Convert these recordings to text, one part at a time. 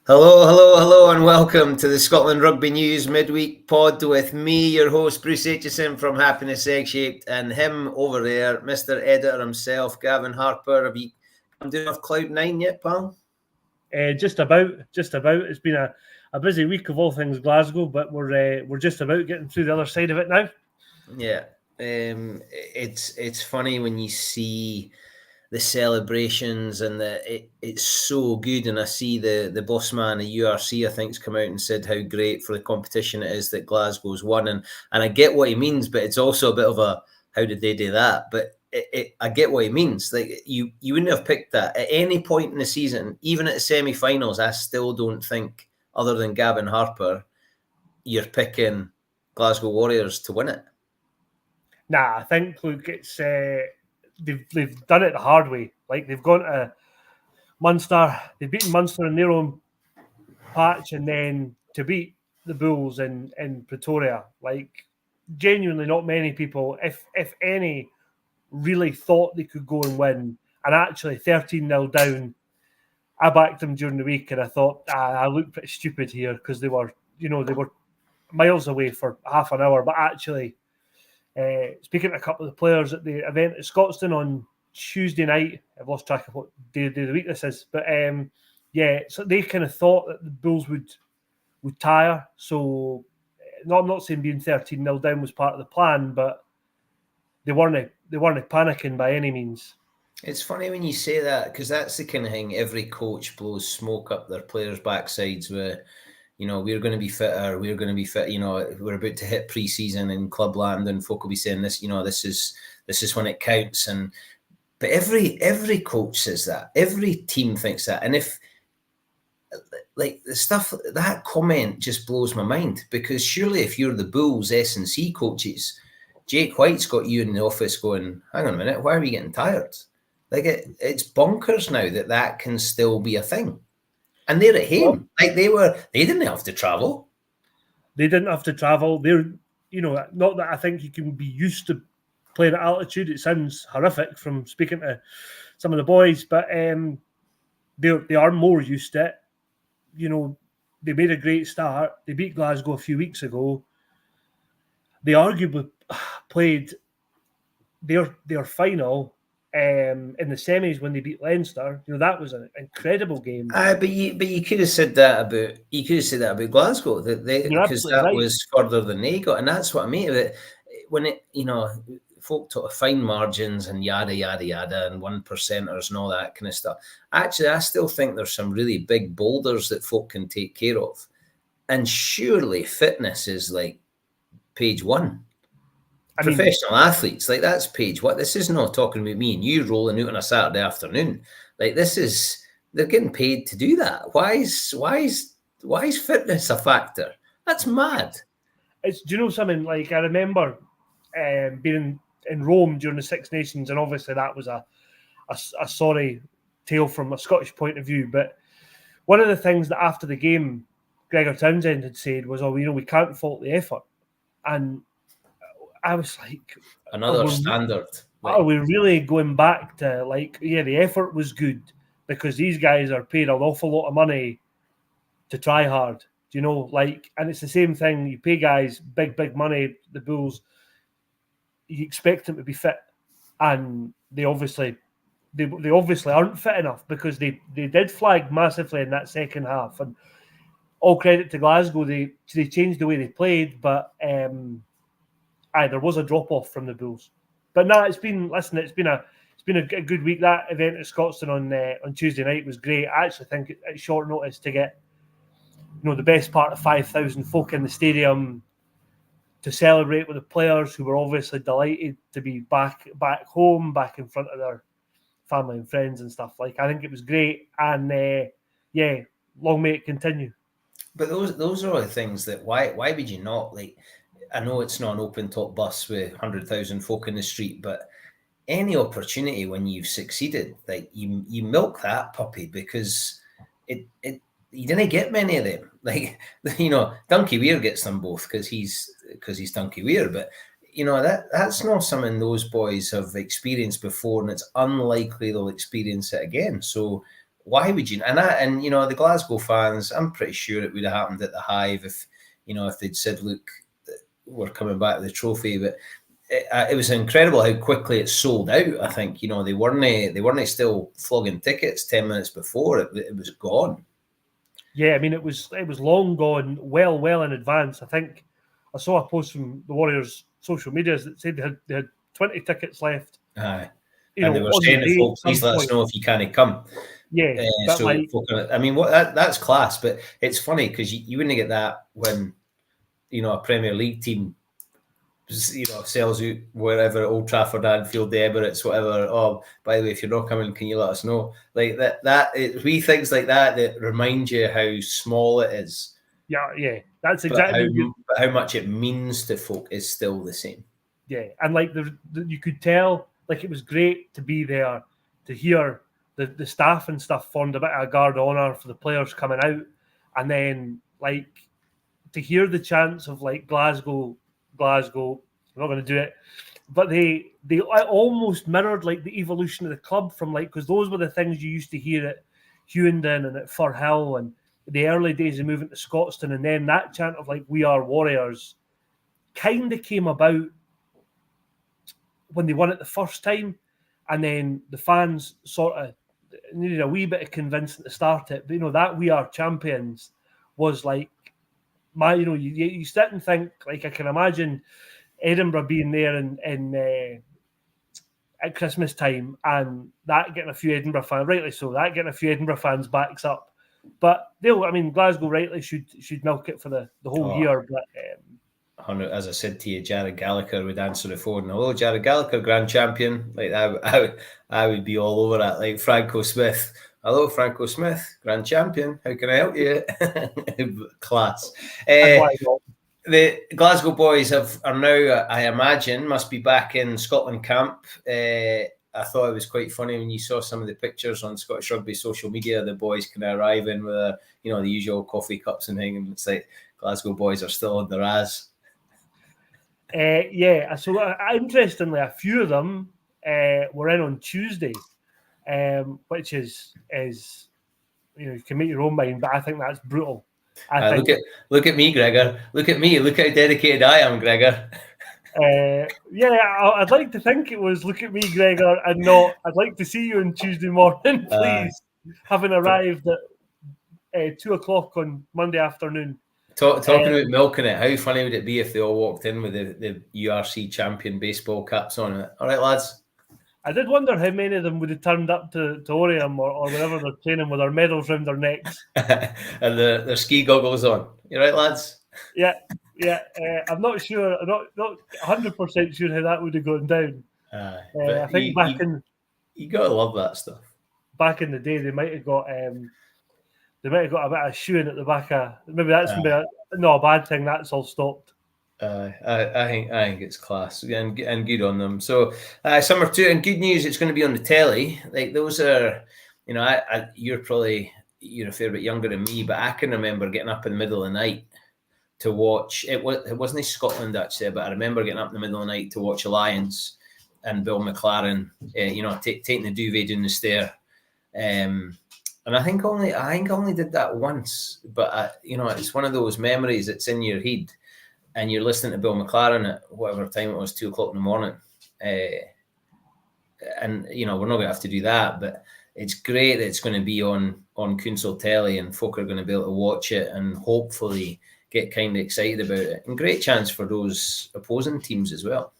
Hello, and welcome to the Scotland Rugby News Midweek Pod with me, your host, Bruce Aitchison from Happiness Egg-Shaped, and him over there, Mr. Editor himself, Gavin Harper. Have you come down off Cloud 9 yet, pal? Just about. It's been a busy week of all things Glasgow, but we're just about getting through the other side of it now. Yeah, it's funny when you see the celebrations and it's so good, and I see the boss man at URC I think's come out and said how great for the competition it is that Glasgow's won, and I get what he means, but it's also a bit of a how did they do that? But I get what he means. Like you wouldn't have picked that at any point in the season, even at the semi-finals. I still don't think, other than Gavin Harper, you're picking Glasgow Warriors to win it. Nah, I think look, it's they've done it the hard way. Like they've gone to Munster, they've beaten Munster in their own patch, and then to beat the Bulls in Pretoria. Like genuinely, not many people, if any, really thought they could go and win. And actually, 13-0 down, I backed them during the week, and I thought I looked pretty stupid here because they were miles away for half an hour. But actually, speaking to a couple of the players at the event at Scotstoun on Tuesday night, I've lost track of what day of the week this is, but so they kind of thought that the Bulls would tire. So I'm not saying being 13-0 down was part of the plan, but they weren't panicking by any means. It's funny when you say that, because that's the kind of thing every coach blows smoke up their players' backsides with. We're going to be fitter. We're going to be fit. We're about to hit pre-season in Clubland, and folk will be saying this. This is when it counts. But every coach says that. Every team thinks that. And if like the stuff, that comment just blows my mind, because surely if you're the Bulls S&C coaches, Jake White's got you in the office going, hang on a minute, why are we getting tired? Like it's bonkers now that can still be a thing. And they're at home. Well, they didn't have to travel. They didn't have to travel. They're, not that I think you can be used to playing at altitude. It sounds horrific from speaking to some of the boys, but they are more used to it. They made a great start. They beat Glasgow a few weeks ago. They arguably played their final in the semis when they beat Leinster. That was an incredible game. But you could have said that about Glasgow, because that was further than they got, and that's what I mean. When folk talk of fine margins and yada yada yada and 1%ers and all that kind of stuff. Actually, I still think there's some really big boulders that folk can take care of, and surely fitness is like page one. Professional athletes, like that's page what. This is not talking about me and you rolling out on a Saturday afternoon. Like they're getting paid to do that. Why is fitness a factor? That's mad. Do you know something? Like I remember being in Rome during the Six Nations, and obviously that was a sorry tale from a Scottish point of view. But one of the things that after the game, Gregor Townsend had said was, we can't fault the effort. And I was like, another standard. Are we really going back to the effort was good because these guys are paid an awful lot of money to try hard. Do you know, and it's the same thing. You pay guys big money, the Bulls, you expect them to be fit, and they obviously aren't fit enough, because they did flag massively in that second half. And all credit to Glasgow, they changed the way they played, but there was a drop off from the Bulls. But it's been a good week. That event at Scotstoun on Tuesday night was great. I actually think at short notice to get the best part of 5,000 folk in the stadium to celebrate with the players, who were obviously delighted to be back home, back in front of their family and friends and stuff. I think it was great, and long may it continue. But those are all the things that why would you not I know it's not an open top bus with 100,000 folk in the street, but any opportunity when you've succeeded, you milk that puppy, because it you didn't get many of them. Dunky Weir gets them both because he's Dunky Weir, but that's not something those boys have experienced before, and it's unlikely they'll experience it again. So why would you? And you know, the Glasgow fans, I'm pretty sure it would have happened at the Hive if, you know, if they'd said, look, we're coming back with the trophy. But it was incredible how quickly it sold out. I think, you know, they weren't still flogging tickets 10 minutes before it was gone. Yeah, I mean, it was long gone, well in advance. I think I saw a post from the Warriors' social medias that said they had 20 tickets left. Aye. And they were saying to folk, please let us know if you can't come. Yeah, so I mean, that's class. But it's funny because you wouldn't get that when, you know, a Premier League team, you know, sells out wherever, Old Trafford, Anfield, the Emirates, whatever. Oh, by the way, if you're not coming, can you let us know? Like wee things like that remind you how small it is. Yeah, that's exactly how much it means to folk is still the same. Yeah, and like you could tell, like it was great to be there to hear the staff and stuff formed a bit of a guard of honour for the players coming out, and then like to hear the chants of like Glasgow. I'm not going to do it, but they almost mirrored like the evolution of the club from like, because those were the things you used to hear at Hughenden and at Firhill and the early days of moving to Scotstoun, and then that chant of like "We are Warriors" kind of came about when they won it the first time, and then the fans sort of needed a wee bit of convincing to start it. But you know, that "We are champions" was like you sit and think, like, I can imagine Edinburgh being there in at Christmas time, and that getting a few Edinburgh fans, rightly so, that getting a few Edinburgh fans backs up. But Glasgow rightly should milk it for the whole year. But as I said to you, Jared Gallagher would answer the phone. Hello, Jared Gallagher, grand champion. Like I would be all over that. Like Franco Smith. Hello, Franco Smith, grand champion. How can I help you? Class. The Glasgow boys are now, I imagine, must be back in Scotland camp. I thought it was quite funny when you saw some of the pictures on Scottish Rugby social media. The boys kind of arrive in with the usual coffee cups and things, and it's like Glasgow boys are still on their ass. Yeah. So interestingly, a few of them were in on Tuesday. Which is you can make your own mind, but I think that's brutal. Look at me, Gregor. Look at me. Look how dedicated I am, Gregor. I'd like to think it was look at me, Gregor, and not I'd like to see you on Tuesday morning, please. Having arrived at 2:00 on Monday afternoon. Talking about milking it, how funny would it be if they all walked in with the URC champion baseball caps on it? All right, lads. I did wonder how many of them would have turned up to Oriam or wherever they're training with their medals around their necks. And their ski goggles on. You right, lads? Yeah. I'm not sure. I'm not 100% sure how that would have gone down. I think you gotta love that stuff. Back in the day, they might have got a bit of shoeing at the back of. Maybe that's not a bad thing. That's all stopped. I think it's class and good on them. So summer 2, and good news, it's going to be on the telly. Like those are, you're a fair bit younger than me, but I can remember getting up in the middle of the night to watch. It wasn't in Scotland actually, but I remember getting up in the middle of the night to watch Alliance and Bill McLaren. Taking the duvet down the stair. And I think I only did that once, but it's one of those memories that's in your head. And you're listening to Bill McLaren at whatever time it was, 2:00 in the morning. And, we're not going to have to do that, but it's great that it's going to be on Council Telly and folk are going to be able to watch it and hopefully get kind of excited about it. And great chance for those opposing teams as well.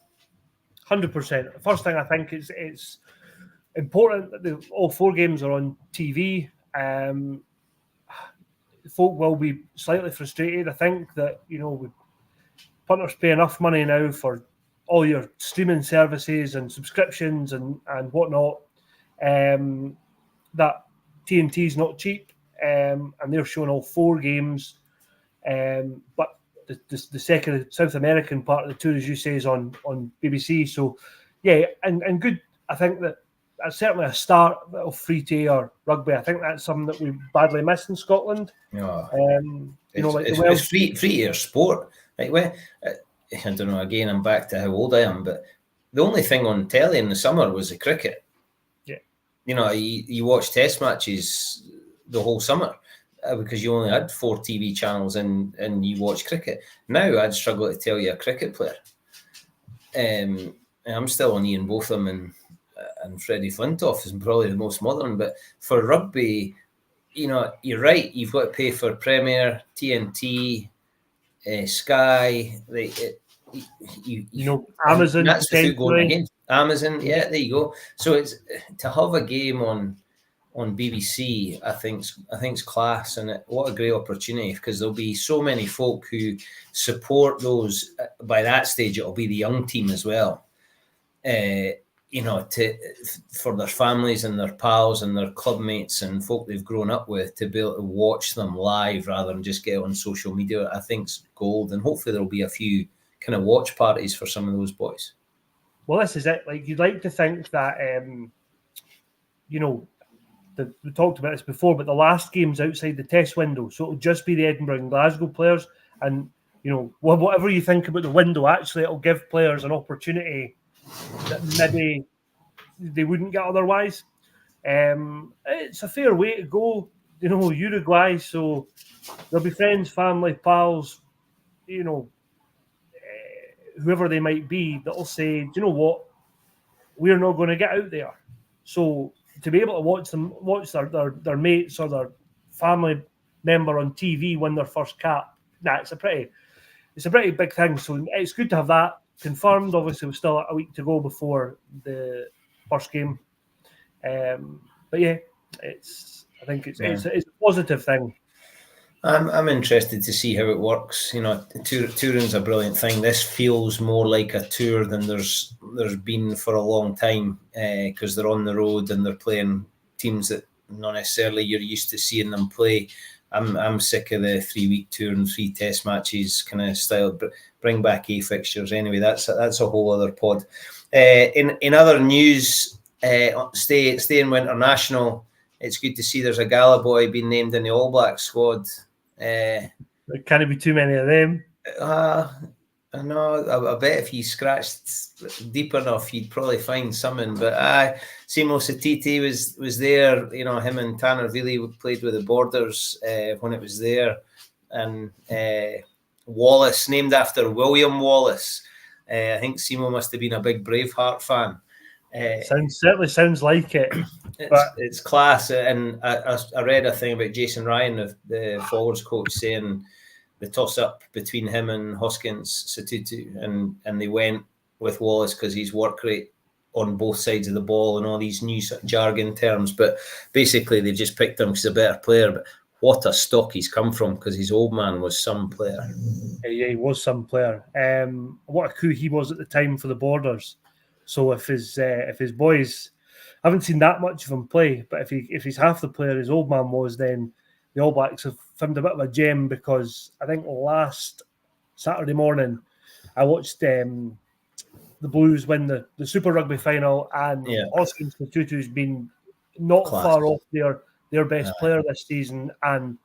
100%. First thing I think is it's important that all 4 games are on TV. Folk will be slightly frustrated. I think that, punters pay enough money now for all your streaming services and subscriptions and whatnot, that TNT is not cheap, and they're showing all 4 games. But the second South American part of the tour, as you say, is on BBC. So, yeah, and good. I think that's certainly a start of free-to-air rugby. I think that's something that we badly miss in Scotland. Yeah. It's free-to-air sport. Like, I don't know, again, I'm back to how old I am, but the only thing on telly in the summer was the cricket. Yeah. you watch Test matches the whole summer because you only had 4 TV channels and you watch cricket. Now I'd struggle to tell you a cricket player. I'm still on Ian Botham and Freddie Flintoff is probably the most modern. But for rugby, you're right. You've got to pay for Premier, TNT, Sky. Amazon. That's the food going again. Amazon, yeah, there you go. So it's to have a game on BBC. I think it's class, and what a great opportunity, because there'll be so many folk who support those. By that stage, it'll be the young team as well. For their families and their pals and their club mates and folk they've grown up with, to be able to watch them live rather than just get on social media, I think's gold. And hopefully there'll be a few kind of watch parties for some of those boys. Well, this is it. Like, you'd like to think that, we talked about this before, but the last game's outside the test window, so it'll just be the Edinburgh and Glasgow players. And, whatever you think about the window, actually, it'll give players an opportunity that maybe they wouldn't get otherwise. It's a fair way to go, Uruguay, so there'll be friends, family, pals, whoever they might be, that'll say, do you know what, we're not going to get out there. So to be able to watch their mates or their family member on TV win their first cap, it's a pretty big thing. So it's good to have that confirmed. Obviously, we've still a week to go before the first game. But yeah, I think it's a positive thing. I'm interested to see how it works. Touring's a brilliant thing. This feels more like a tour than there's been for a long time, because they're on the road and they're playing teams that not necessarily you're used to seeing them play. I'm sick of the 3-week tour and 3 test matches kind of style. But bring back A fixtures. Anyway, that's a whole other pod. In other news, staying international, it's good to see there's a Gala boy being named in the All Blacks squad. There can't be too many of them. I know. I bet if he scratched deep enough, he'd probably find something. But Simo Satiti was there. Him and Tanner Vili played with the Borders when it was there, and Wallace, named after William Wallace. I think Simo must have been a big Braveheart fan. Certainly sounds like it. It's class. And I read a thing about Jason Ryan, the forwards coach, saying the toss-up between him and Hoskins Sotutu, and they went with Wallace because his work rate on both sides of the ball and all these new jargon terms. But basically, they just picked him because he's a better player. But what a stock he's come from, because his old man was some player. Yeah, he was some player. What a coup he was at the time for the Borders. So if his boys, I haven't seen that much of him play, but if he's half the player his old man was, then the All Blacks have found a bit of a gem, because I think last Saturday morning I watched the Blues win the Super Rugby final, and Hoskins Sotutu's been not far off their best player this season, and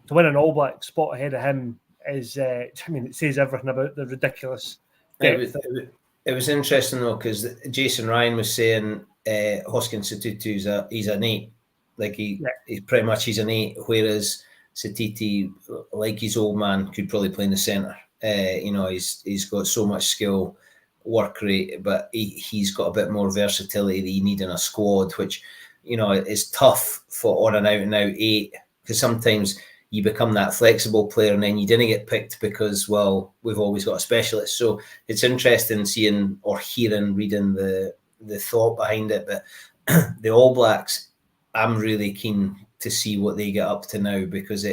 to win an All Black spot ahead of him is, it says everything about the ridiculous depth. It was interesting though, because Jason Ryan was saying Hoskins Sotutu he's an 8, like he's pretty much he's an 8, whereas Satiti, like his old man, could probably play in the centre. He's got so much skill, work rate, but he's got a bit more versatility that you need in a squad, which is tough for on an out and out 8, because sometimes you become that flexible player and then you didn't get picked because, well, we've always got a specialist. So it's interesting seeing or reading the thought behind it. But the All Blacks, I'm really keen to see what they get up to now, because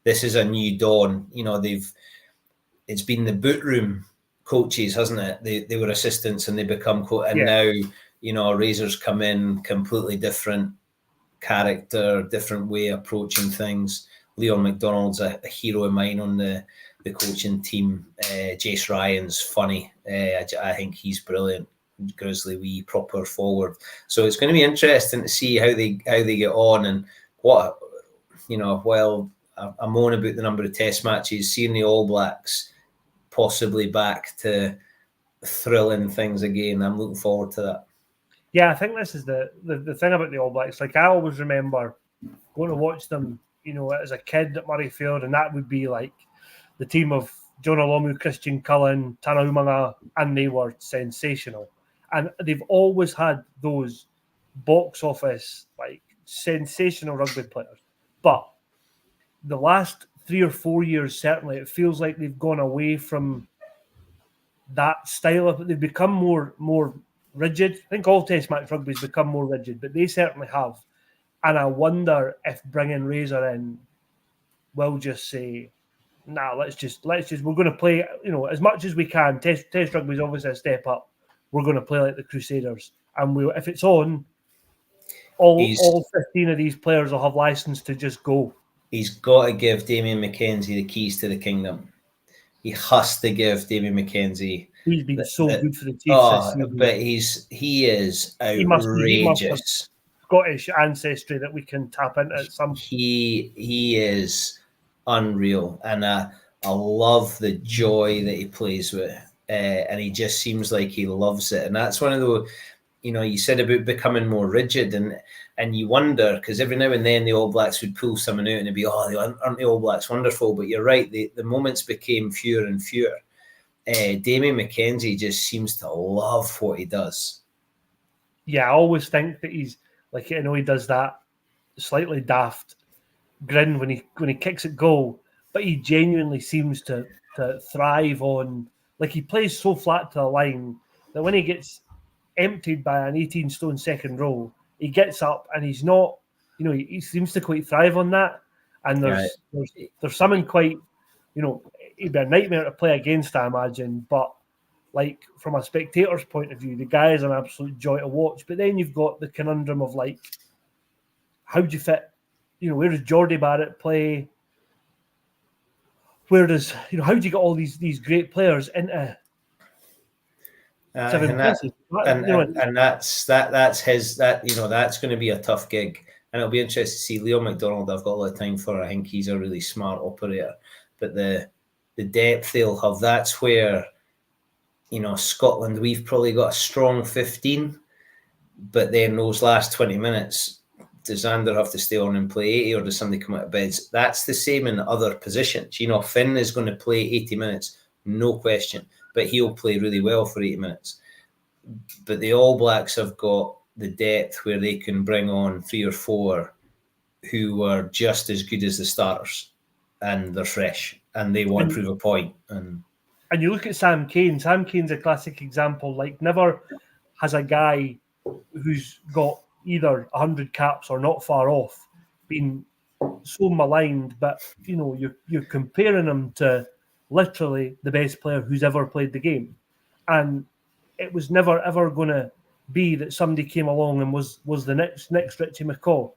this is a new dawn. It's been the boot room coaches, hasn't it? They were assistants and they become now, Razor's come in, completely different character, different way of approaching things. Leon McDonald's a hero of mine on the coaching team. Jace Ryan's funny. I think he's brilliant. Grizzly wee proper forward. So it's going to be interesting to see how they get on, and what while I moan about the number of test matches, seeing the All Blacks possibly back to thrilling things again, I'm looking forward to that. Yeah, I think this is the thing about the All Blacks. Like, I always remember going to watch them, as a kid at Murrayfield, and that would be like the team of Jonah Lomu, Christian Cullen, Tana Umaga, and they were sensational. And they've always had those box office, like, sensational rugby players. But the last 3 or 4 years, certainly, it feels like they've gone away from that style of it. They've become more rigid. I think all Test match rugby's become more rigid, but they certainly have. And I wonder if bringing Razor in will just say, nah, let's just we're going to play, as much as we can. Test rugby is obviously a step up. We're going to play like the Crusaders, and if it's on, all 15 of these players will have license to just go. He's got to give Damien McKenzie the keys to the kingdom. He has to give Damien McKenzie. He's been good for the Chiefs this season. But he is outrageous. Scottish ancestry that we can tap into at some. He is unreal, and I love the joy that he plays with, and he just seems like he loves it. And that's one of the, you said about becoming more rigid, and you wonder, because every now and then the All Blacks would pull someone out and it'd be, aren't the All Blacks wonderful? But you're right, the moments became fewer and fewer. Damien McKenzie just seems to love what he does. Yeah, I always think that he's like, he does that slightly daft grin when he kicks at goal, but he genuinely seems to thrive on, like, he plays so flat to the line that when he gets emptied by an 18-stone second row, he gets up and he's not, he seems to quite thrive on that. And there's something quite, it'd be a nightmare to play against, I imagine, but like, from a spectator's point of view, the guy is an absolute joy to watch. But then you've got the conundrum of, like, how do you fit, where does Jordy Barrett play? Where does, how do you get all these great players into seven places? And that's his, that's going to be a tough gig. And it'll be interesting to see Leo McDonald. I've got a lot of time for. I think he's a really smart operator. But the depth they'll have, that's where, Scotland, we've probably got a strong 15, but then those last 20 minutes, does Zander have to stay on and play 80, or does somebody come out of beds? That's the same in other positions. Finn is going to play 80 minutes, no question, but he'll play really well for 80 minutes. But the All Blacks have got the depth where they can bring on 3 or 4 who are just as good as the starters, and they're fresh, and they want to prove a point. And you look at Sam Cane. Sam Cane's a classic example. Like, never has a guy who's got either 100 caps or not far off been so maligned. But, you're comparing him to literally the best player who's ever played the game. And it was never, ever going to be that somebody came along and was the next Richie McCaw.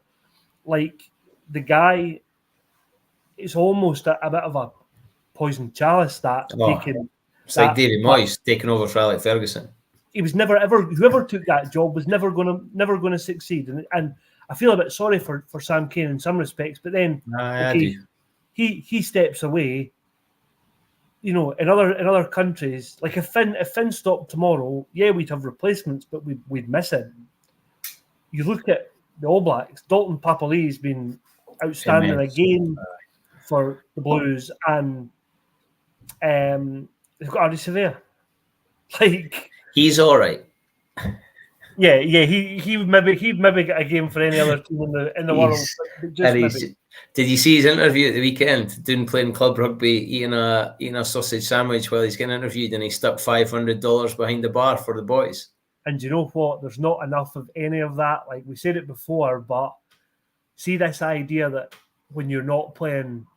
Like, the guy, it's almost a bit of a poison chalice that it's like David Moyes taking over for Alex Ferguson. He was never ever, whoever took that job was never going to succeed, and I feel a bit sorry for Sam Cane in some respects. But then he steps away. In other countries, like, if Finn stopped tomorrow, we'd have replacements, but we'd miss him. You look at the All Blacks. Dalton Papali'i's been outstanding again for the Blues, and they've got Ardie Savea. Like, he's all right. Yeah, he'd maybe get a game for any other team in the world. Did you see his interview at the weekend? Playing club rugby, eating a sausage sandwich while he's getting interviewed, and he stuck $500 behind the bar for the boys. And you know what? There's not enough of any of that. Like, we said it before, but see this idea that when you're not playing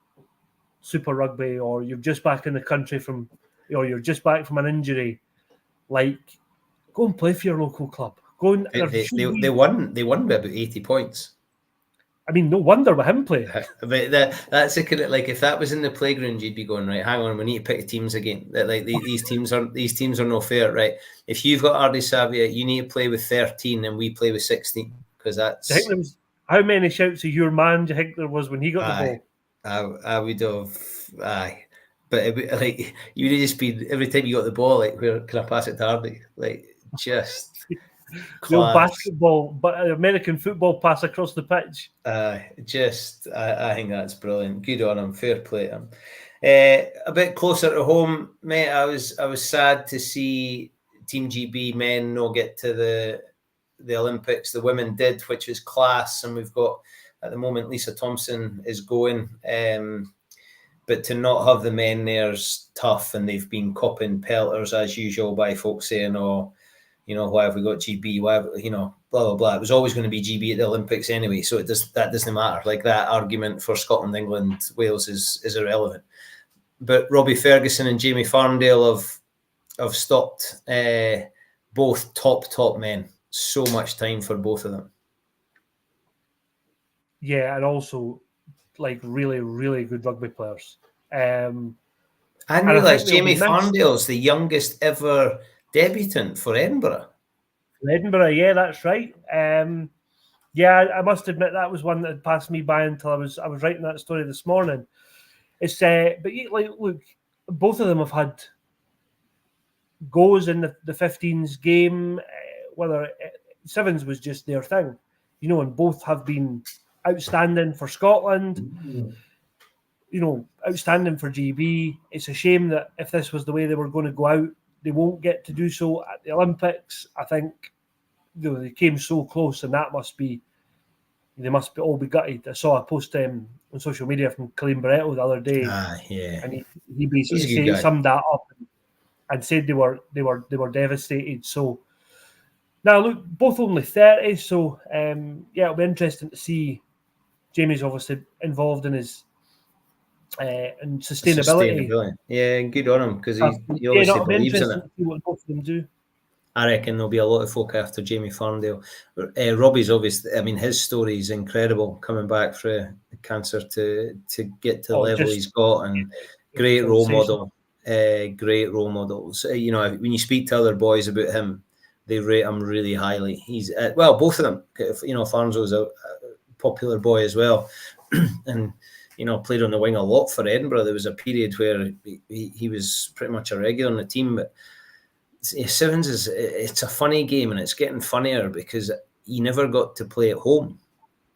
Super Rugby, or you're just back in the country or you're just back from an injury, like, go and play for your local club. Go and they won by about 80 points. I mean, no wonder with him playing. But that's a kind of, like, if that was in the playground, you'd be going, right, hang on, we need to pick the teams again. Like, these teams are no fair, right? If you've got Ardie Savea, you need to play with 13 and we play with 16, because that's. I think there was, how many shouts of your man do you think there was when he got the ball? I would have, aye. But it would, you would have just been, every time you got the ball, like, where can I pass it to Ardie? Like, just. The old basketball, but American football pass across the pitch. I think that's brilliant. Good on him. Fair play to him. A bit closer to home, mate. I was sad to see Team GB men not get to the Olympics. The women did, which is class. And we've got at the moment Lisa Thompson is going. But to not have the men there is tough, and they've been copping pelters as usual by folks saying, "Oh, why have we got GB? Why have, blah blah blah." It was always going to be GB at the Olympics anyway, so that doesn't matter. Like, that argument for Scotland, England, Wales is irrelevant. But Robbie Ferguson and Jamie Farndale have stopped both top men. So much time for both of them. Yeah, and also like really, really good rugby players. I didn't realise Jamie Farndale's the youngest ever debutant for Edinburgh. Edinburgh, yeah, that's right. Yeah, I must admit that was one that had passed me by until I was writing that story this morning. It's but like, look, both of them have had goes in the 15s game. Whether sevens was just their thing, and both have been outstanding for Scotland. Outstanding for GB. It's a shame that if this was the way they were going to go out, they won't get to do so at the Olympics. I think they came so close, and they must all be gutted. I saw a post on social media from Colleen Barretto the other day, and he basically summed that up and said they were devastated. So now look, both only 30, so it'll be interesting to see. Jamie's obviously involved in his and sustainability. Yeah, good on him, because he obviously believes in it. See what both of them do. I reckon there'll be a lot of folk after Jamie Farndale. Robbie's obviously, his story is incredible, coming back for cancer to get to the level he's got, and great role model. Great role models. When you speak to other boys about him, they rate him really highly. He's both of them. Farnzo's a popular boy as well, and played on the wing a lot for Edinburgh. There was a period where he was pretty much a regular on the team. But sevens it's a funny game, and it's getting funnier because you never got to play at home.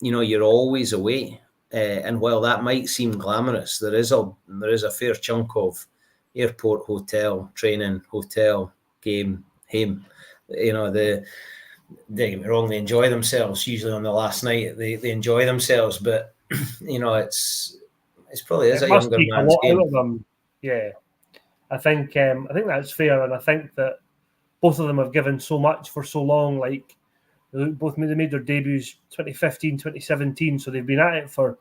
You're always away, and while that might seem glamorous, there is a fair chunk of airport, hotel, training, hotel, game, home. Don't get me wrong, they enjoy themselves. Usually on the last night, they enjoy themselves, but it's probably is a younger man's game. Out of them. Yeah, I think that's fair, and I think that both of them have given so much for so long. Like, both made their debuts 2015, 2017, so they've been at it for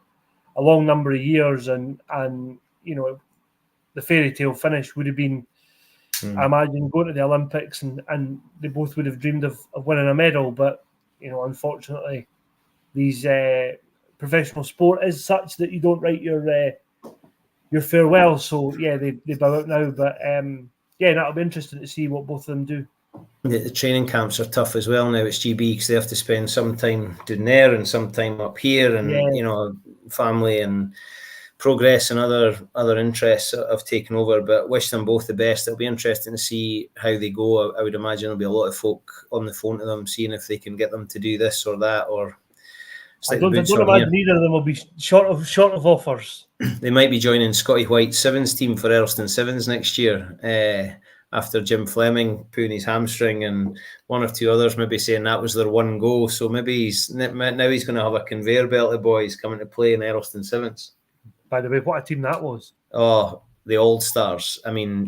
a long number of years, and the fairy tale finish would have been, I imagine, going to the Olympics, and they both would have dreamed of winning a medal. But unfortunately, these professional sport is such that you don't write your farewell. So yeah, they bow out now. But that'll be interesting to see what both of them do. The training camps are tough as well now. It's GB because they have to spend some time down there and some time up here, and family and progress and other interests have taken over, but wish them both the best. It'll be interesting to see how they go. I would imagine there'll be a lot of folk on the phone to them, seeing if they can get them to do this or that, or I don't imagine either of them will be short of offers. They might be joining Scotty White's sevens team for Earlston Sevens next year, after Jim Fleming pulling his hamstring, and one or two others maybe saying that was their one goal. So maybe he's going to have a conveyor belt of boys coming to play in Earlston Sevens. By the way, what a team that was. Oh, the All-Stars.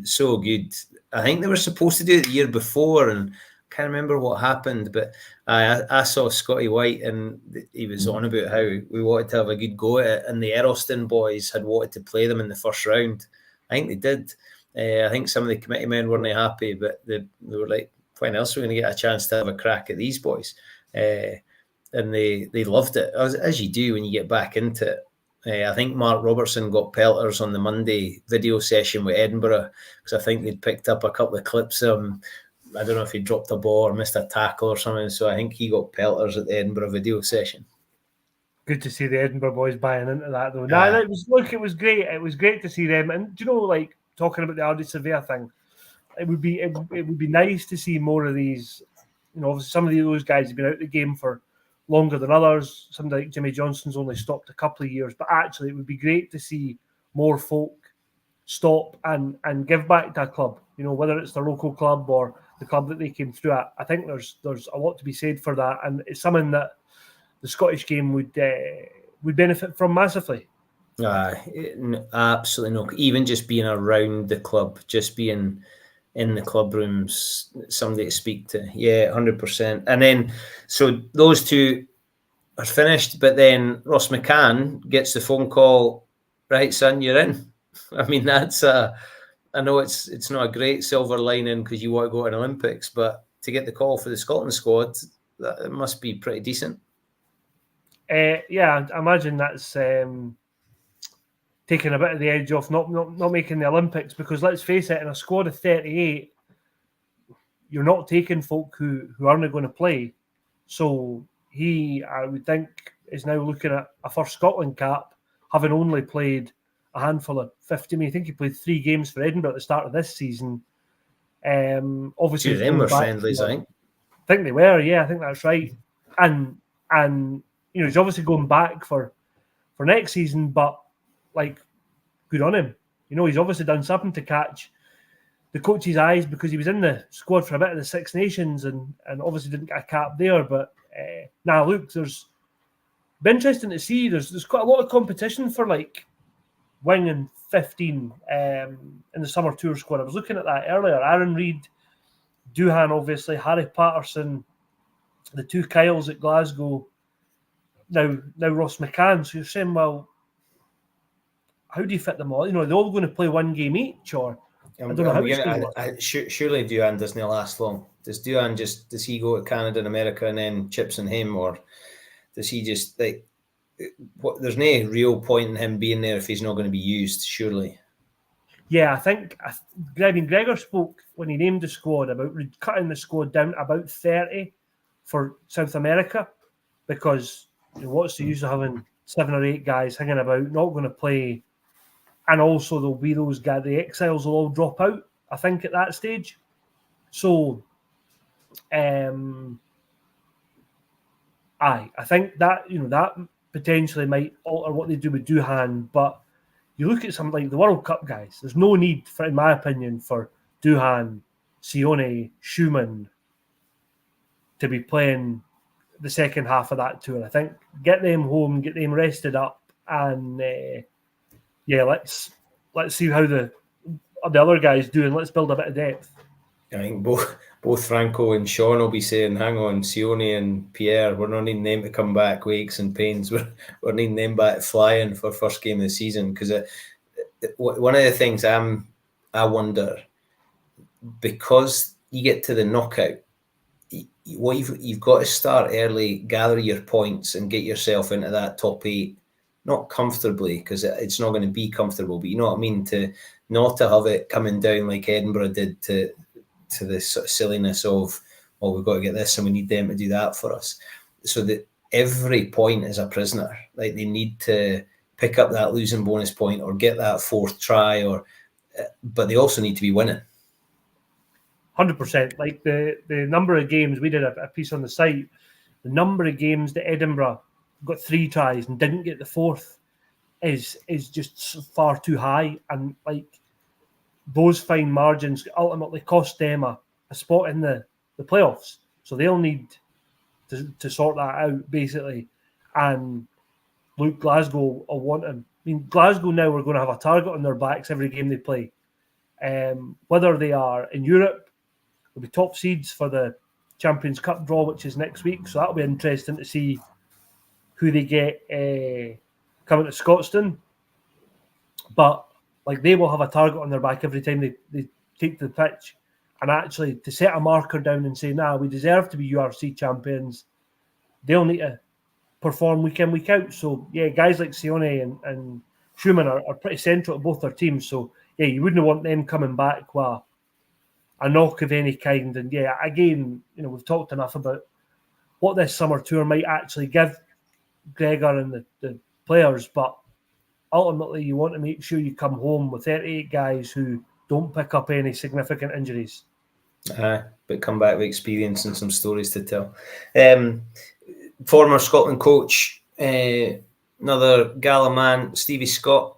So good. I think they were supposed to do it the year before, and I can't remember what happened, but I saw Scotty White, and he was on about how we wanted to have a good go at it, and the Earlston boys had wanted to play them in the first round. I think they did. I think some of the committee men weren't happy, but they were like, when else are we going to get a chance to have a crack at these boys? And they loved it, as you do when you get back into it. I think Mark Robertson got pelters on the Monday video session with Edinburgh, because I think they'd picked up a couple of clips of him. I don't know if he dropped a ball or missed a tackle or something, so I think he got pelters at the Edinburgh video session. Good to see the Edinburgh boys buying into that, though. It was great. It was great to see them. And do you know, like, talking about the Ardie Surveyor thing, it would be nice to see more of these obviously some of those guys have been out of the game for longer than others. Somebody like Jimmy Johnson's only stopped a couple of years, but actually it would be great to see more folk stop and give back to a club, whether it's their local club or the club that they came through at. I think there's a lot to be said for that, and it's something that the Scottish game would benefit from massively. Absolutely no. Even just being around the club, just being in the club rooms, somebody to speak to. Yeah, 100%. And then, so those two are finished, but then Ross McCann gets the phone call, right, son, you're in. I mean, that's I know it's not a great silver lining because you want to go to an Olympics, but to get the call for the Scotland squad, that must be pretty decent. Yeah, I imagine that's taking a bit of the edge off not making the Olympics, because let's face it, in a squad of 38, you're not taking folk who aren't going to play. So he, I would think, is now looking at a first Scotland cap, having only played a handful of 50. I think he played 3 games for Edinburgh at the start of this season. Obviously, two of them were friendlies, I think they were. Yeah, I think that's right. And he's obviously going back for next season, but good on him. He's obviously done something to catch the coach's eyes, because he was in the squad for a bit of the Six Nations and obviously didn't get a cap there. But look, there's been interesting to see. There's quite a lot of competition for wing and 15 in the summer tour squad. I was looking at that earlier. Aaron Reid, Duhan, obviously, Harry Patterson, the 2 Kyles at Glasgow, now Ross McCann. So you're saying, well, how do you fit them all? They're all going to play 1 game each, or I don't know how it's going to work. Surely Duhan doesn't last long. Does Duhan does he go to Canada and America and then chips on him, or does he just there's no real point in him being there if he's not going to be used, surely? Yeah, I think Gregor spoke when he named the squad about cutting the squad down to about 30 for South America, because what's the use of having 7 or 8 guys hanging about, not going to play, and also there'll be those guys, the exiles will all drop out, I think, at that stage. So, I think that that potentially might alter what they do with Duhan, but you look at something like the World Cup guys, there's no need, in my opinion, for Duhan, Sione, Schumann to be playing the second half of that tour. I think get them home, get them rested up, and let's see how the other guys do, and let's build a bit of depth. I think both Franco and Sean will be saying, hang on, Sione and Pierre, we're not needing them to come back with aches and pains. We're needing them back flying for first game of the season. Because one of the things I wonder, because you get to the knockout, what you've got to start early, gather your points and get yourself into that top 8, not comfortably, because it's not going to be comfortable, but you know what I mean, not to have it coming down like Edinburgh did to the sort of silliness of, we've got to get this and we need them to do that for us. So that every point is a prisoner. They need to pick up that losing bonus point or get that 4th try, but they also need to be winning. 100%. The number of games, we did a piece on the site, the number of games that Edinburgh got 3 tries and didn't get the 4th is just far too high, and those fine margins ultimately cost them a spot in the playoffs. So they'll need to sort that out, basically. And Luke, Glasgow will want him. I mean, Glasgow now are going to have a target on their backs every game they play. Whether they are in Europe, they'll be top seeds for the Champions Cup draw, which is next week. So that'll be interesting to see who they get coming to Scotstoun. But they will have a target on their back every time they take to the pitch. And actually, to set a marker down and say, we deserve to be URC champions, they'll need to perform week in, week out. So, guys like Sione and Schumann are pretty central to both their teams. So, you wouldn't want them coming back with a knock of any kind. And, again, we've talked enough about what this summer tour might actually give Gregor and the players, but ultimately, you want to make sure you come home with 38 guys who don't pick up any significant injuries. But come back with experience and some stories to tell. Former Scotland coach, another Gala man, Stevie Scott,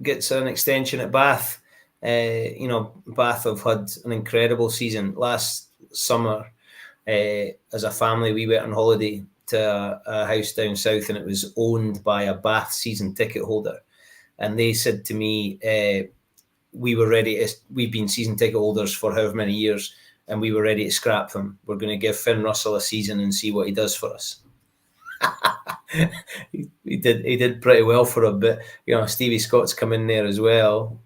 gets an extension at Bath. Bath have had an incredible season. Last summer, as a family, we went on holiday to a house down south, and it was owned by a Bath season ticket holder. And they said to me, we were ready. We've been season ticket holders for however many years, and we were ready to scrap them. We're going to give Finn Russell a season and see what he does for us. he did pretty well for him, but Stevie Scott's come in there as well.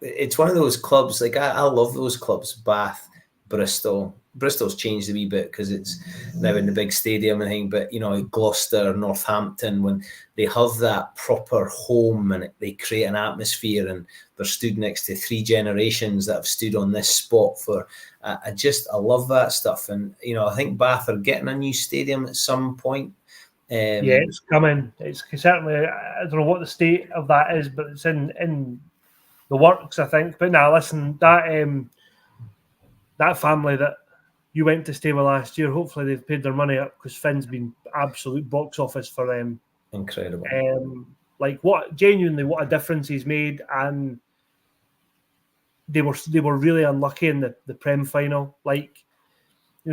It's one of those clubs, like I love those clubs, Bath, Bristol. Bristol's changed a wee bit because it's now in the big stadium and thing, but Gloucester, Northampton, when they have that proper home and they create an atmosphere, and they're stood next to 3 generations that have stood on this spot for I love that stuff. And I think Bath are getting a new stadium at some point. Yeah, it's coming. It's certainly, I don't know what the state of that is, but it's in the works, I think. But now, listen, that family that you went to stay with last year, hopefully they've paid their money up, because Finn's been absolute box office for them. Incredible. What a difference he's made. And they were really unlucky in the Prem final.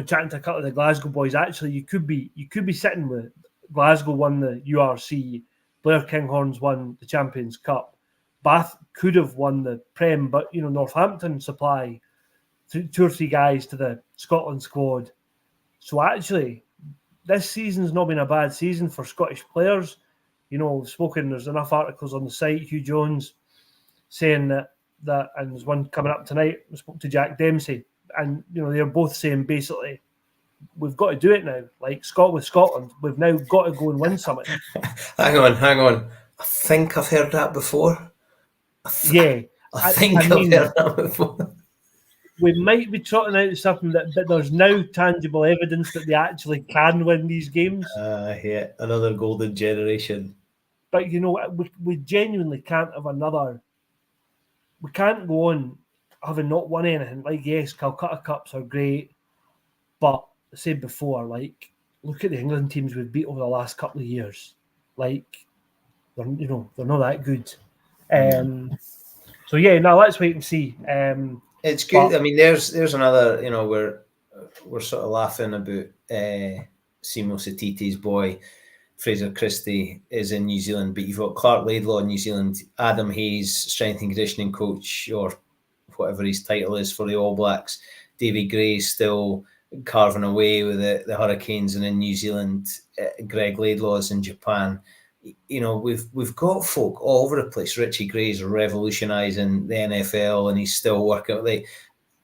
Chatting to a couple of the Glasgow boys, actually you could be sitting with Glasgow won the URC, Blair Kinghorns won the Champions Cup, Bath could have won the Prem, but Northampton supply 2 or 3 guys to the Scotland squad. So actually, this season's not been a bad season for Scottish players. There's enough articles on the site. Hugh Jones saying that, and there's one coming up tonight. I spoke to Jack Dempsey, and they're both saying basically, we've got to do it now. Like Scotland, we've now got to go and win something. Hang on. I think I've heard that before. I think I've heard that before. We might be trotting out something that there's now tangible evidence that they actually can win these games. Yeah, another golden generation. But we genuinely can't have another. We can't go on having not won anything. Yes, Calcutta Cups are great, but I said before, look at the England teams we've beat over the last couple of years. They're not that good. So yeah, now let's wait and see. It's good. I mean, there's another. We're sort of laughing about Simo Satiti's boy. Fraser Christie is in New Zealand, but you've got Clark Laidlaw in New Zealand, Adam Hayes, strength and conditioning coach, or whatever his title is for the All Blacks. Davy Gray still carving away with the Hurricanes, and in New Zealand, Greg Laidlaw is in Japan. We've got folk all over the place. Richie Gray's revolutionising the NFL, and he's still working.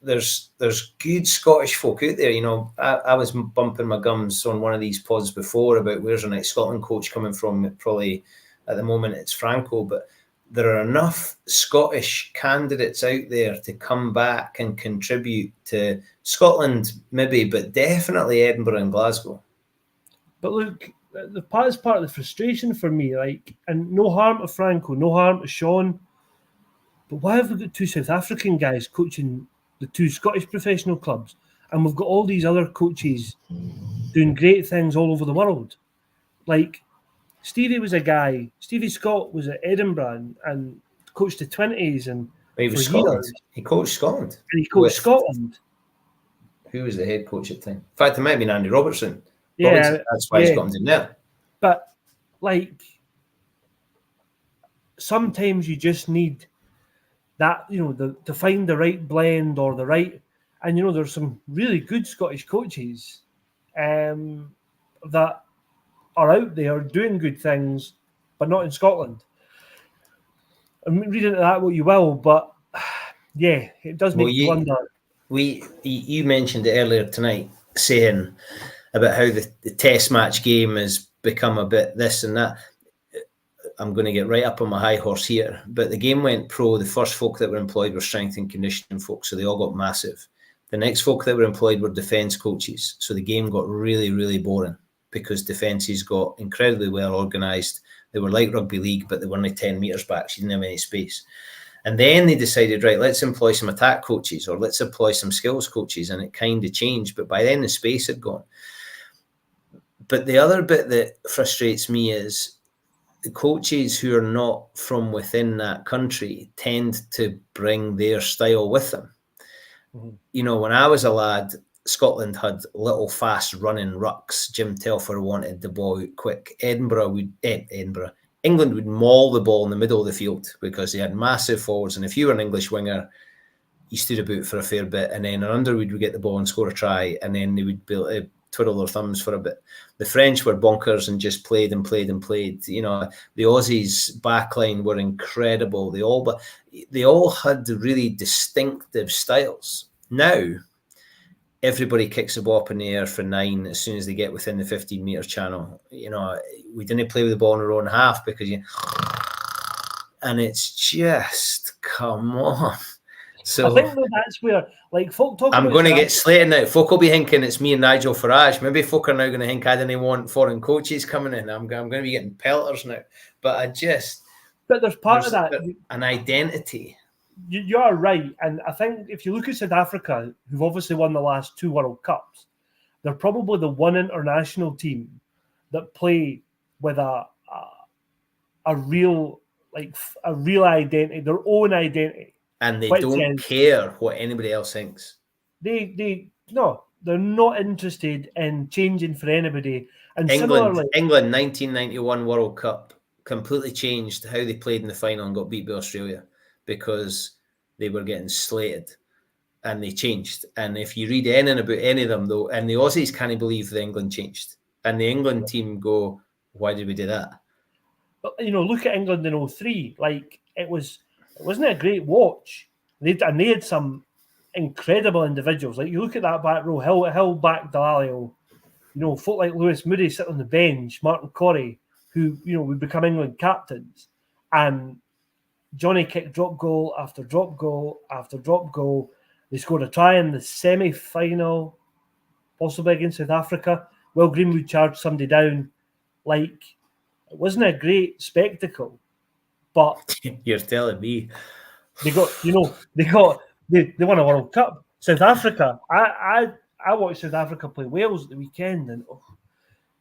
There's good Scottish folk out there. I was bumping my gums on one of these pods before about where's our next Scotland coach coming from. Probably at the moment it's Franco, but there are enough Scottish candidates out there to come back and contribute to Scotland, maybe, but definitely Edinburgh and Glasgow. But look, that's part of the frustration for me. And no harm to Franco, no harm to Sean, but why have we got 2 South African guys coaching the 2 Scottish professional clubs, and we've got all these other coaches doing great things all over the world? Stevie Scott was at Edinburgh and coached the 20s, and he was Scotland. He coached Scotland. And he coached Scotland. Who was the head coach at the time? In fact, it might have been Andy Robertson. Yeah, that's why Scotland's in there. But sometimes you just need that, to find the right blend or the right, and there's some really good Scottish coaches that are out there doing good things, but not in Scotland. I'm reading into that what you will, but yeah, it does make you wonder. You mentioned it earlier tonight, saying about how the test match game has become a bit this and that. I'm going to get right up on my high horse here, but the game went pro. The first folk that were employed were strength and conditioning folk, so they all got massive. The next folk that were employed were defence coaches, so the game got really, really boring because defences got incredibly well organised. They were like rugby league, but they were only 10 metres back, so you didn't have any space. And then they decided, right, let's employ some attack coaches or let's employ some skills coaches. And it kind of changed. But by then the space had gone. But the other bit that frustrates me is the coaches who are not from within that country tend to bring their style with them. You know, when I was a lad, Scotland had little fast running rucks. Jim Telfer wanted the ball out quick. England would maul the ball in the middle of the field because they had massive forwards. And if you were an English winger, you stood about for a fair bit. And then an Underwood would get the ball and score a try. And then they would twiddle their thumbs for a bit. The French were bonkers and just played and played and played. You know, the Aussies backline were incredible. They all had really distinctive styles. Now, everybody kicks the ball up in the air for 9 as soon as they get within the 15-metre channel. You know, we didn't play with the ball in our own half because and it's just, come on. So I think that's where, like, folk talk. I'm going to get slated now. Folk will be thinking it's me and Nigel Farage. Maybe folk are now going to think I didn't want foreign coaches coming in. I'm going to be getting pelters now. But there's part of that. An identity. You are right. And I think if you look at South Africa, who've obviously won the last 2 World Cups, they're probably the one international team that play with a real identity, their own identity. And they don't care what anybody else thinks. They're not interested in changing for anybody. And England 1991 World Cup completely changed how they played in the final and got beat by Australia because they were getting slated and they changed. And if you read anything about any of them, though, and the Aussies can't believe the England changed. And the England team go, why did we do that? But, you know, look at England in 2003. Like, wasn't it a great watch? They had some incredible individuals. Like, you look at that back row, Hill back Dallaglio, you know, folk like Lewis Moody sitting on the bench, Martin Corrie, who, you know, would become England captains. And Johnny kicked drop goal after drop goal after drop goal. They scored a try in the semi-final, possibly against South Africa. Will Greenwood charged somebody down. Like, it wasn't a great spectacle. But you're telling me they won a World Cup. South Africa. I watched South Africa play Wales at the weekend, and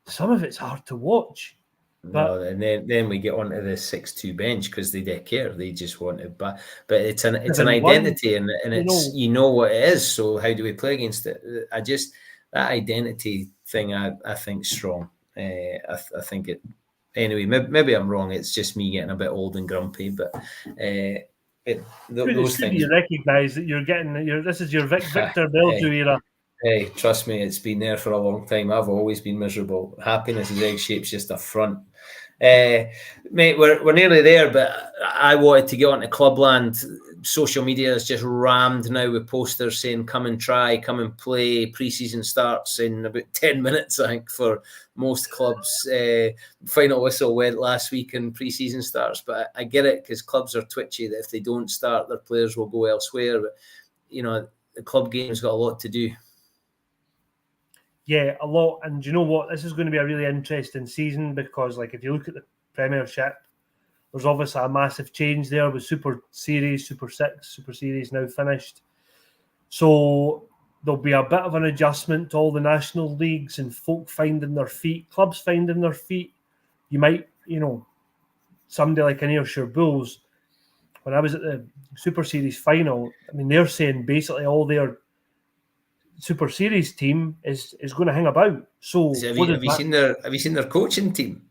some of it's hard to watch. No, and then we get onto the 6-2 bench because they didn't care. They just wanted, but it's an identity, and it's you know what it is. So how do we play against it? That identity thing. I think strong. I think it. Anyway, maybe I'm wrong. It's just me getting a bit old and grumpy, but those things. You recognise that you're getting this is your Victor Belgiu era. Hey, trust me, it's been there for a long time. I've always been miserable. Happiness is egg shaped, just a front. Mate, we're nearly there, but I wanted to get onto Clubland. Social media is just rammed now with posters saying come and try, come and play. Pre-season starts in about 10 minutes, I think, for most clubs. Final whistle went last week and pre-season starts, but I get it because clubs are twitchy that if they don't start, their players will go elsewhere. But, you know, the club game's got a lot to do. Yeah, a lot. And do you know what? This is going to be a really interesting season because, like, if you look at the Premiership, there's obviously a massive change there with Super Series, Super 6, Super Series now finished. So there'll be a bit of an adjustment to all the national leagues and folk finding their feet, clubs finding their feet. You might, you know, somebody like an Ayrshire Bulls, when I was at the Super Series final, I mean, they're saying basically all their Super Series team is going to hang about. So have you seen their coaching team?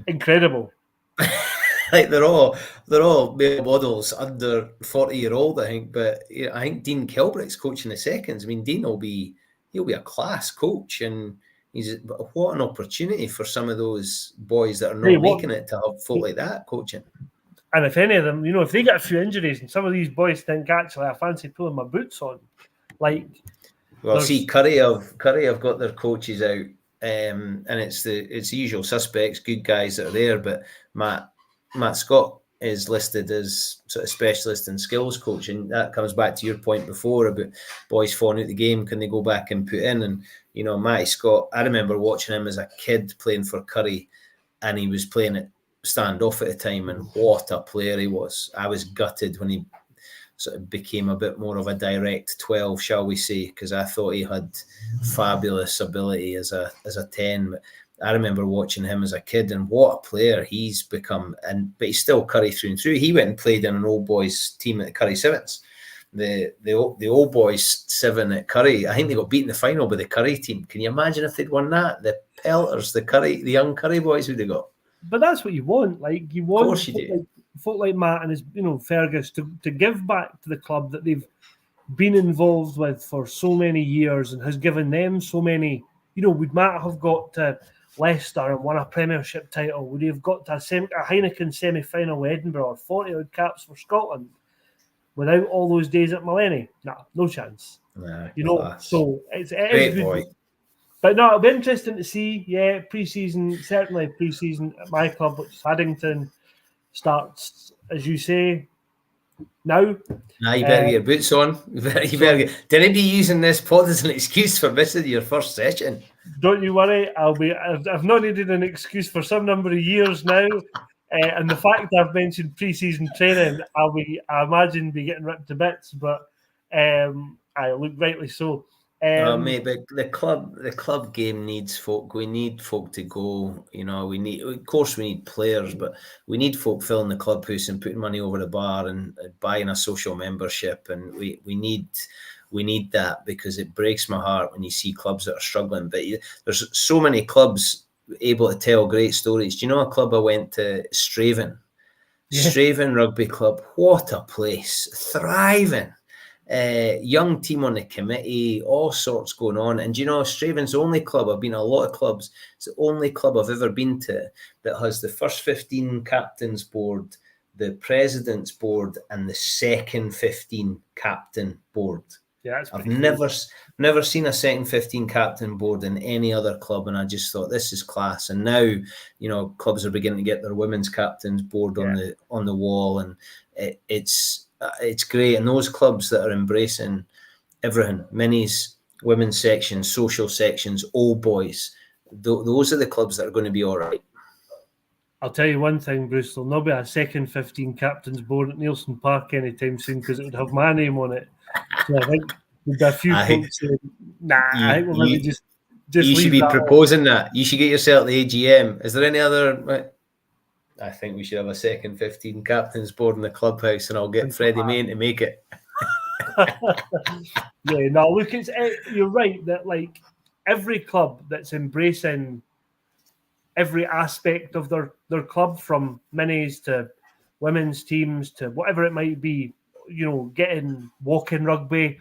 Incredible. Like they're all male models under 40-year-old, I think. But you know, I think Dean Kilbrick's coaching the seconds. I mean, Dean he'll be a class coach, and what an opportunity for some of those boys that are not making it to have folk like that coaching. And if any of them, you know, if they get a few injuries, and some of these boys think actually I fancy pulling my boots on, like. Well, see, Curry have got their coaches out, and it's the usual suspects, good guys that are there. But Matt Scott is listed as sort of specialist in skills coaching. That comes back to your point before about boys falling out the game. Can they go back and put in? And you know, Matty Scott, I remember watching him as a kid playing for Curry, and he was playing at standoff at the time. And what a player he was! I was gutted when sort of became a bit more of a direct 12, shall we say, because I thought he had fabulous ability as a 10. But I remember watching him as a kid, and what a player he's become. But he's still Curry through and through. He went and played in an old boys team at the Curry Sevens. The old boys 7 at Curry. I think they got beat in the final by the Curry team. Can you imagine if they'd won that? The pelters, the young Curry boys would have got. But that's what you want. Like, you want of course you do. Folk like Matt and his, Fergus to give back to the club that they've been involved with for so many years and has given them so many. Would Matt have got to Leicester and won a Premiership title? Would he have got to a Heineken semi-final with Edinburgh or 40-odd caps for Scotland without all those days at Millennium? No chance. Nah, so it great is good. boy. But no, it'll be interesting to see. Yeah, pre-season, certainly pre-season at my club, which is Haddington, starts, as you say, now. You better get your boots on. Didn't be using this pod as an excuse for missing your first session. Don't you worry. I've not needed an excuse for some number of years now. And the fact I've mentioned pre-season training, I imagine, be getting ripped to bits. But I look rightly so. Mate, but the club game needs folk. We need folk to go. Of course, we need players, but we need folk filling the clubhouse and putting money over the bar and buying a social membership. And we need that, because it breaks my heart when you see clubs that are struggling. But there's so many clubs able to tell great stories. Do you know a club I went to, Straven? Yeah. Straven Rugby Club. What a place, thriving. Young team on the committee, all sorts going on. And Straven's the only club, I've been to a lot of clubs, it's the only club I've ever been to that has the first 15 captains board, the president's board, and the second 15 captain board. Yeah, I've never seen a second 15 captain board in any other club, and I just thought, this is class. And now, clubs are beginning to get their women's captains board on the wall, and it's great. And those clubs that are embracing everything, minis, women's sections, social sections, old boys, those are the clubs that are going to be all right. I'll tell you one thing, Bruce, there'll not be a second 15 captains board at Nielsen Park anytime soon, because it would have my name on it. So I think there'll be a few folks saying, I think we'll maybe just you should be proposing that. You should get yourself the AGM. Is there any other... I think we should have a second 15 captains board in the clubhouse, and I'll get Freddie Main to make it. Yeah, no, look, you're right that like every club that's embracing every aspect of their club, from minis to women's teams to whatever it might be, getting walking rugby,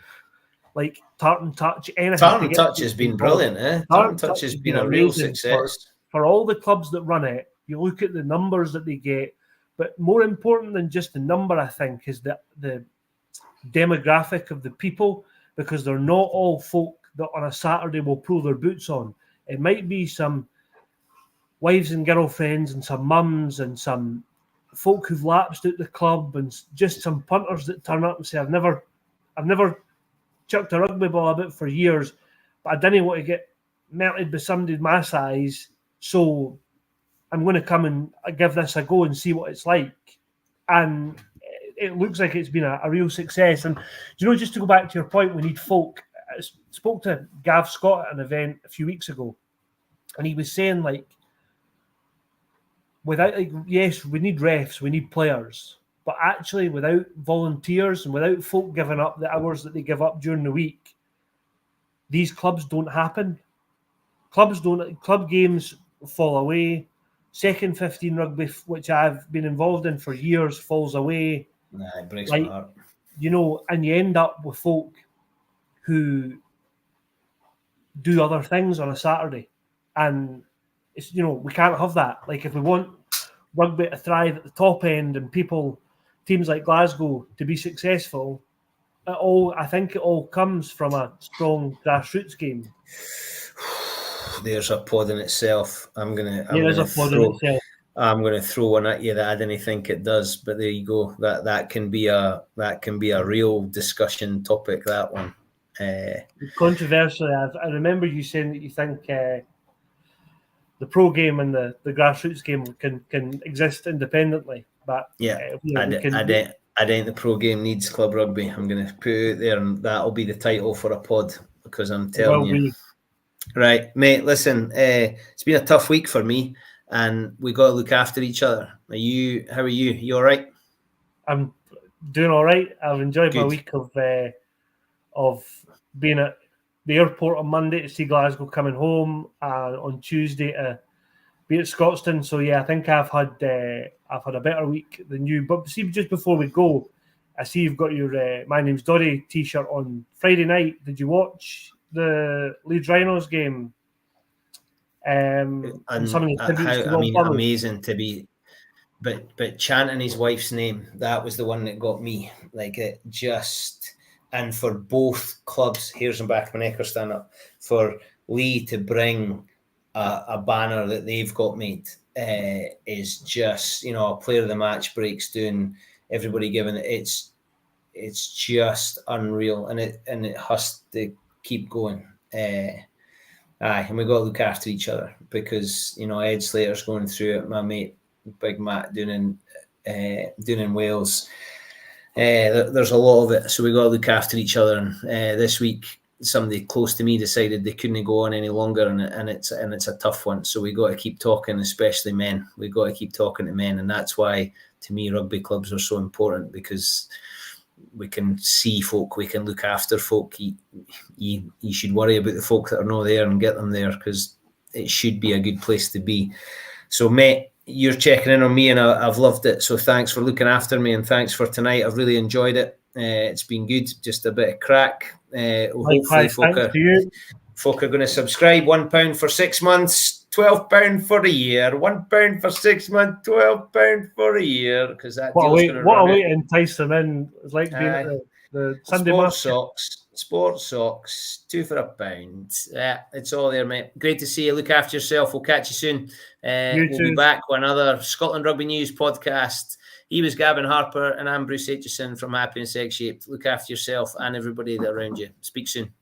like Tartan Touch, anything. Tartan Touch has been brilliant, eh? Tartan Touch has been a real success. For all the clubs that run it, you look at the numbers that they get, but more important than just the number, I think, is the demographic of the people, because they're not all folk that on a Saturday will pull their boots on. It might be some wives and girlfriends and some mums and some folk who've lapsed out the club, and just some punters that turn up and say, I've never chucked a rugby ball about for years, but I didn't want to get melted by somebody my size, so I'm going to come and give this a go and see what it's like. And it looks like it's been a real success. And, just to go back to your point, we need folk. I spoke to Gav Scott at an event a few weeks ago, and he was saying, yes, we need refs, we need players, but actually without volunteers and without folk giving up the hours that they give up during the week, these clubs don't happen. Club games fall away. Second 15 rugby, which I've been involved in for years, falls away. It breaks my heart. And you end up with folk who do other things on a Saturday. And it's, we can't have that. Like, if we want rugby to thrive at the top end and teams like Glasgow to be successful, I think it all comes from a strong grassroots game. There's a pod in itself. I'm gonna throw one at you that I didn't think it does, but there you go. That can be a real discussion topic. That one. Controversially, I remember you saying that you think the pro game and the grassroots game can exist independently. But yeah, I I think the pro game needs club rugby. I'm going to put it out there, and that'll be the title for a pod, because I'm telling you. Right, mate, listen, it's been a tough week for me, and we got to look after each other. How are you? You all right? I'm doing all right. I've enjoyed my week of being at the airport on Monday to see Glasgow coming home, and on Tuesday to be at Scotstoun. So yeah, I think I've had a better week than you. But see, just before we go, I see you've got your My Name's Doddy t-shirt on Friday night. Did you watch the Leeds Rhinos game? Amazing to be, but chanting his wife's name, that was the one that got me. Like, it just, and for both clubs, hairs and back of my neck are standing up, for Lee to bring a banner that they've got made is just, a player of the match breaks down, everybody giving it. It's just unreal, and it has to keep going. And we got to look after each other, because Ed Slater's going through it. My mate Big Matt doing in Wales. There's a lot of it, so we got to look after each other. And this week, somebody close to me decided they couldn't go on any longer, and it's a tough one. So we got to keep talking, especially men. We got to keep talking to men, and that's why, to me, rugby clubs are so important, because we can see folk, we can look after folk. You should worry about the folk that are not there and get them there, because it should be a good place to be. So, mate, you're checking in on me, and I've loved it. So thanks for looking after me, and thanks for tonight. I've really enjoyed it. It's been good, just a bit of crack. Hopefully folk are going to subscribe. £1 for 6 months, £12 for a year. £1 for 6 months, £12 for a year, because that deal's going to what a way to entice them in. It's like being at the Sunday market. Sports socks, 2 for £1. Yeah, it's all there, mate. Great to see you. Look after yourself. We'll catch you soon. We'll be back with another Scotland Rugby News podcast. He was Gavin Harper, and I'm Bruce Aitchison from Happy and Sex Shaped. Look after yourself and everybody that around you. Speak soon.